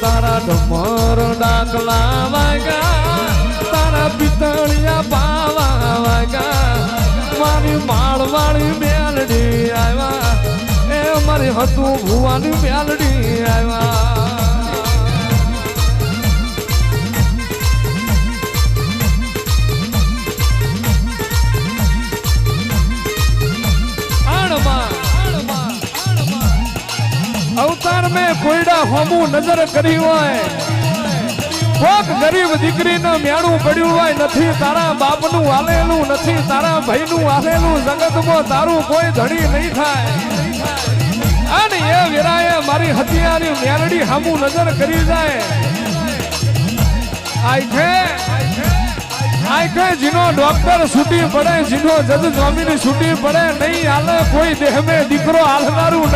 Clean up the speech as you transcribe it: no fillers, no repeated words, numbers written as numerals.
તારા ડમર ડાકલા વાગ્યા તારા પિતળિયા પાવા વાગ્યા મારી માળવાળી મેલડી આવ્યા એ મારી હતું ભુવાની મેલડી આવ્યા અવતાર મેં કોઈડા હોમું નજર કરી હોય કોક ગરીબ દીકરીને મેળું પડ્યું હોય નથી તારા બાપનું હાલેલું નથી તારા ભાઈનું હાલેલું જગતમાં તારું કોઈ ધણી નહીં થાય અને એ વીરાએ મારી હથિયારી મેરડી હામું નજર કરી જાય આખે જીનો ડોક્ટર છૂટી પડે જીનો જજ સ્વામીની છૂટી પડે નહીં હાલે કોઈ દેહ મેં દીકરો હાલનારું